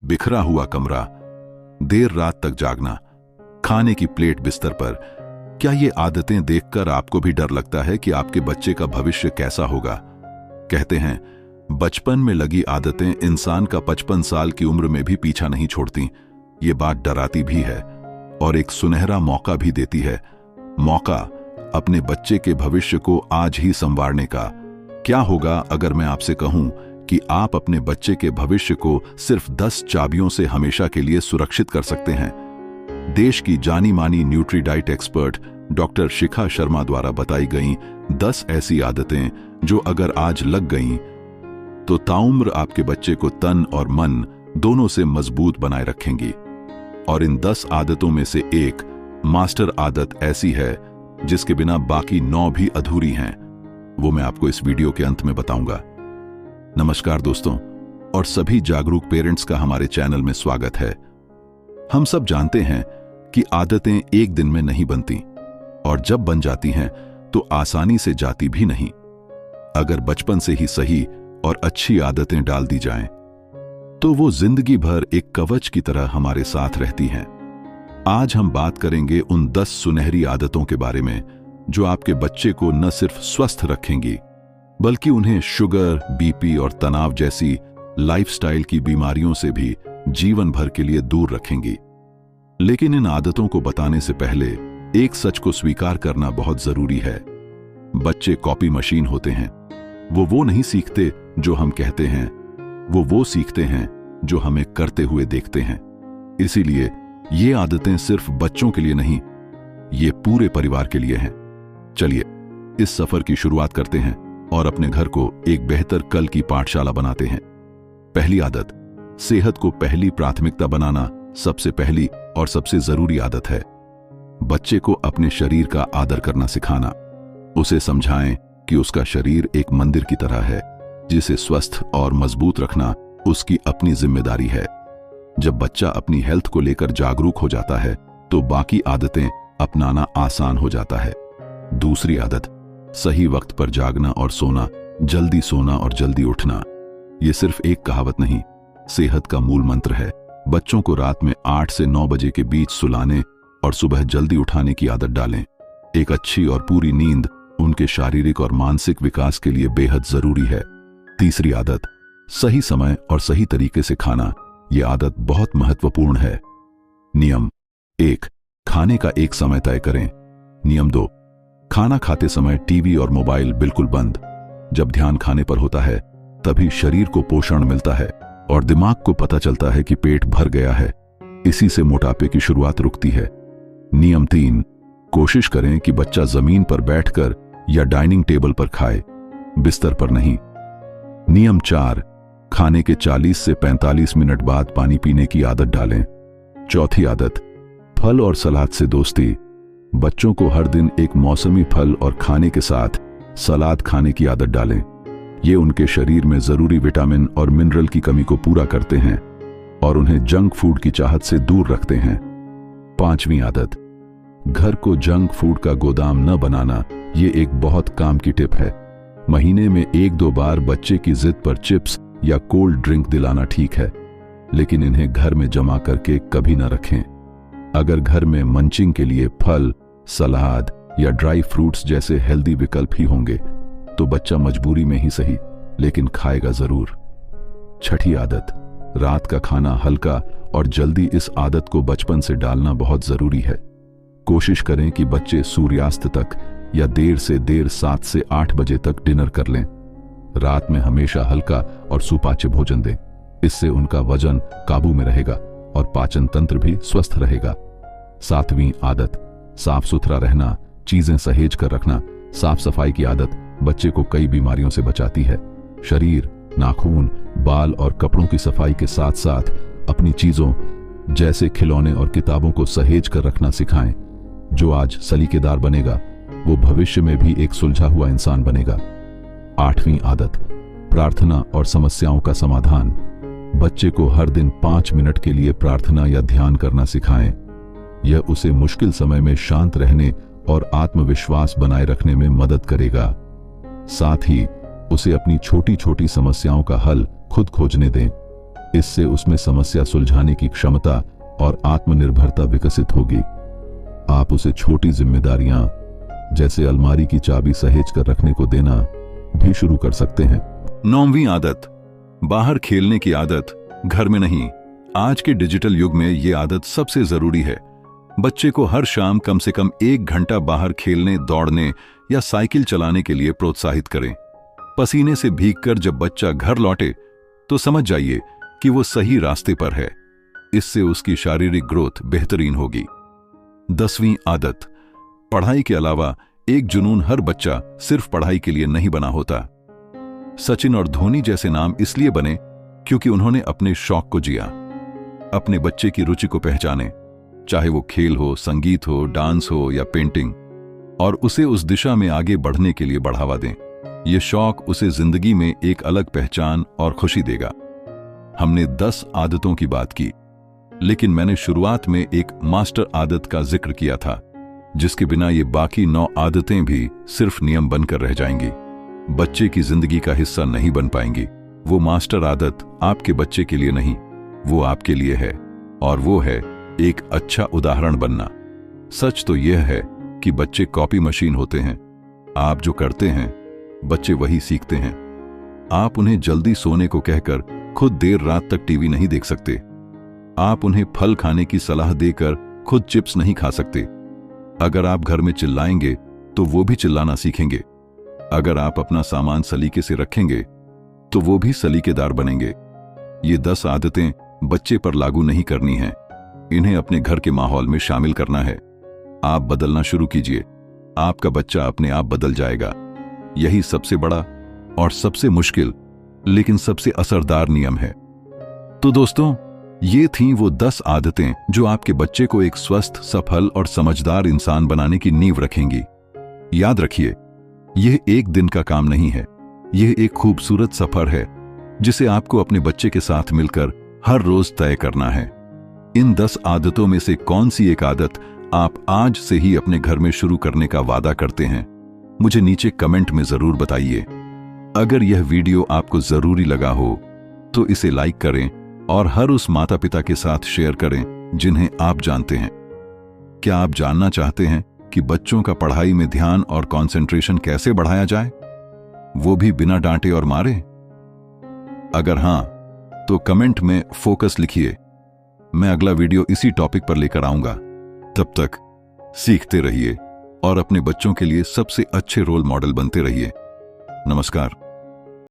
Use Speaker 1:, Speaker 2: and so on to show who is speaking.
Speaker 1: बिखरा हुआ कमरा, देर रात तक जागना, खाने की प्लेट बिस्तर पर। क्या ये आदतें देखकर आपको भी डर लगता है कि आपके बच्चे का भविष्य कैसा होगा? कहते हैं बचपन में लगी आदतें इंसान का 55 साल की उम्र में भी पीछा नहीं छोड़ती। ये बात डराती भी है और एक सुनहरा मौका भी देती है। मौका अपने बच्चे के भविष्य को आज ही संवारने का। क्या होगा अगर मैं आपसे कहूं कि आप अपने बच्चे के भविष्य को सिर्फ 10 चाबियों से हमेशा के लिए सुरक्षित कर सकते हैं? देश की जानी मानी nutri diet expert doctor Shikha Sharma द्वारा बताई गई 10 ऐसी आदतें जो अगर आज लग गईं तो ताउम्र आपके बच्चे को तन और मन दोनों से मजबूत बनाए रखेंगी। और इन 10 आदतों में से एक मास्टर आदत ऐसी है जिसके बिना बाकी 9 भी अधूरी हैं। वो मैं आपको इस वीडियो के अंत में बताऊंगा। नमस्कार दोस्तों, और सभी जागरूक पेरेंट्स का हमारे चैनल में स्वागत है। हम सब जानते हैं कि आदतें एक दिन में नहीं बनती और जब बन जाती हैं तो आसानी से जाती भी नहीं। अगर बचपन से ही सही और अच्छी आदतें डाल दी जाएं, तो वो जिंदगी भर एक कवच की तरह हमारे साथ रहती हैं। आज हम बात करेंगे उन 10 सुनहरी आदतों के बारे में जो आपके बच्चे को न सिर्फ स्वस्थ रखेंगी बल्कि उन्हें शुगर, बीपी और तनाव जैसी लाइफस्टाइल की बीमारियों से भी जीवन भर के लिए दूर रखेंगी। लेकिन इन आदतों को बताने से पहले एक सच को स्वीकार करना बहुत जरूरी है। बच्चे कॉपी मशीन होते हैं। वो नहीं सीखते जो हम कहते हैं, वो सीखते हैं जो हमें करते हुए देखते हैं। इसीलिए ये आदतें सिर्फ बच्चों के लिए नहीं, ये पूरे परिवार के लिए हैं। चलिए इस सफर की शुरुआत करते हैं और अपने घर को एक बेहतर कल की पाठशाला बनाते हैं। पहली आदत, सेहत को पहली प्राथमिकता बनाना सबसे पहली और सबसे जरूरी आदत है। बच्चे को अपने शरीर का आदर करना सिखाना। उसे समझाएं कि उसका शरीर एक मंदिर की तरह है जिसे स्वस्थ और मजबूत रखना उसकी अपनी जिम्मेदारी है। जब बच्चा अपनी हेल्थ को लेकर जागरूक हो जाता है तो बाकी आदतें अपनाना आसान हो जाता है। दूसरी आदत, सही वक्त पर जागना और सोना, जल्दी सोना और जल्दी उठना। ये सिर्फ एक कहावत नहीं, सेहत का मूल मंत्र है। बच्चों को रात में 8 से 9 बजे के बीच सुलाने और सुबह जल्दी उठाने की आदत डालें। एक अच्छी और पूरी नींद उनके शारीरिक और मानसिक विकास के लिए बेहद जरूरी है। तीसरी आदत, सही समय और सही तरीके से खाना। यह आदत बहुत महत्वपूर्ण है। नियम 1, खाने का एक समय तय करें। नियम 2, खाना खाते समय टीवी और मोबाइल बिल्कुल बंद। जब ध्यान खाने पर होता है तभी शरीर को पोषण मिलता है और दिमाग को पता चलता है कि पेट भर गया है। इसी से मोटापे की शुरुआत रुकती है। नियम 3, कोशिश करें कि बच्चा जमीन पर बैठकर या डाइनिंग टेबल पर खाए, बिस्तर पर नहीं। नियम 4, खाने के 40 से 45 मिनट बाद पानी पीने की आदत डालें। चौथी आदत, फल और सलाद से दोस्ती। बच्चों को हर दिन एक मौसमी फल और खाने के साथ सलाद खाने की आदत डालें। ये उनके शरीर में जरूरी विटामिन और मिनरल की कमी को पूरा करते हैं और उन्हें जंक फूड की चाहत से दूर रखते हैं। पांचवी आदत, घर को जंक फूड का गोदाम न बनाना। ये एक बहुत काम की टिप है। महीने में 1-2 बार बच्चे की जिद पर चिप्स या कोल्ड ड्रिंक दिलाना ठीक है, लेकिन इन्हें घर में जमा करके कभी न रखें। अगर घर में मंचिंग के लिए फल, सलाद या ड्राई फ्रूट्स जैसे हेल्दी विकल्प ही होंगे तो बच्चा मजबूरी में ही सही लेकिन खाएगा जरूर। छठी आदत, रात का खाना हल्का और जल्दी। इस आदत को बचपन से डालना बहुत जरूरी है। कोशिश करें कि बच्चे सूर्यास्त तक या देर से देर 7 से 8 बजे तक डिनर कर लें। रात में हमेशा हल्का और सुपाच्य भोजन दें। इससे उनका वजन काबू में रहेगा और पाचन तंत्र भी स्वस्थ रहेगा। 7वीं आदत, साफ सुथरा रहना, चीजें सहेज कर रखना। साफ सफाई की आदत बच्चे को कई बीमारियों से बचाती है। शरीर, नाखून, बाल और कपड़ों की सफाई के साथ साथ अपनी चीजों जैसे खिलौने और किताबों को सहेज कर रखना सिखाएं। जो आज सलीकेदार बनेगा वो भविष्य में भी एक सुलझा हुआ इंसान बनेगा। 8वीं आदत, प्रार्थना और समस्याओं का समाधान। बच्चे को हर दिन 5 मिनट के लिए प्रार्थना या ध्यान करना सिखाएं। यह उसे मुश्किल समय में शांत रहने और आत्मविश्वास बनाए रखने में मदद करेगा। साथ ही उसे अपनी छोटी छोटी समस्याओं का हल खुद खोजने दें। इससे उसमें समस्या सुलझाने की क्षमता और आत्मनिर्भरता विकसित होगी। आप उसे छोटी जिम्मेदारियां जैसे अलमारी की चाबी सहेज कर रखने को देना भी शुरू कर सकते हैं। 9वीं आदत, बाहर खेलने की आदत, घर में नहीं। आज के डिजिटल युग में यह आदत सबसे जरूरी है। बच्चे को हर शाम कम से कम 1 घंटा बाहर खेलने, दौड़ने या साइकिल चलाने के लिए प्रोत्साहित करें। पसीने से भीगकर जब बच्चा घर लौटे तो समझ जाइए कि वो सही रास्ते पर है। इससे उसकी शारीरिक ग्रोथ बेहतरीन होगी। 10वीं आदत, पढ़ाई के अलावा एक जुनून हर बच्चा सिर्फ पढ़ाई के लिए नहीं बना होता। सचिन और धोनी जैसे नाम इसलिए बने क्योंकि उन्होंने अपने शौक को जिया। अपने बच्चे की रुचि को पहचाने, चाहे वो खेल हो, संगीत हो, डांस हो या पेंटिंग, और उसे उस दिशा में आगे बढ़ने के लिए बढ़ावा दें। ये शौक उसे जिंदगी में एक अलग पहचान और खुशी देगा। हमने 10 आदतों की बात की, लेकिन मैंने शुरुआत में एक मास्टर आदत का जिक्र किया था, जिसके बिना ये बाकी 9 आदतें भी सिर्फ नियम बनकर रह जाएंगी, बच्चे की जिंदगी का हिस्सा नहीं बन पाएंगी। वो मास्टर आदत आपके बच्चे के लिए नहीं, वो आपके लिए है, और वो है एक अच्छा उदाहरण बनना। सच तो यह है कि बच्चे कॉपी मशीन होते हैं। आप जो करते हैं बच्चे वही सीखते हैं। आप उन्हें जल्दी सोने को कहकर खुद देर रात तक टीवी नहीं देख सकते। आप उन्हें फल खाने की सलाह देकर खुद चिप्स नहीं खा सकते। अगर आप घर में चिल्लाएंगे तो वो भी चिल्लाना सीखेंगे। अगर आप अपना सामान सलीके से रखेंगे तो वो भी सलीकेदार बनेंगे। ये 10 आदतें बच्चे पर लागू नहीं करनी हैं, इन्हें अपने घर के माहौल में शामिल करना है। आप बदलना शुरू कीजिए, आपका बच्चा अपने आप बदल जाएगा। यही सबसे बड़ा और सबसे मुश्किल लेकिन सबसे असरदार नियम है। तो दोस्तों, ये थीं वो 10 आदतें जो आपके बच्चे को एक स्वस्थ, सफल और समझदार इंसान बनाने की नींव रखेंगी। याद रखिए, यह एक दिन का काम नहीं है, यह एक खूबसूरत सफर है जिसे आपको अपने बच्चे के साथ मिलकर हर रोज तय करना है। इन 10 आदतों में से कौन सी एक आदत आप आज से ही अपने घर में शुरू करने का वादा करते हैं, मुझे नीचे कमेंट में जरूर बताइए। अगर यह वीडियो आपको जरूरी लगा हो तो इसे लाइक करें और हर उस माता पिता के साथ शेयर करें जिन्हें आप जानते हैं। क्या आप जानना चाहते हैं कि बच्चों का पढ़ाई में ध्यान और कंसंट्रेशन कैसे बढ़ाया जाए, वो भी बिना डांटे और मारे? अगर हां, तो कमेंट में फोकस लिखिए। मैं अगला वीडियो इसी टॉपिक पर लेकर आऊंगा। तब तक सीखते रहिए और अपने बच्चों के लिए सबसे अच्छे रोल मॉडल बनते रहिए। नमस्कार।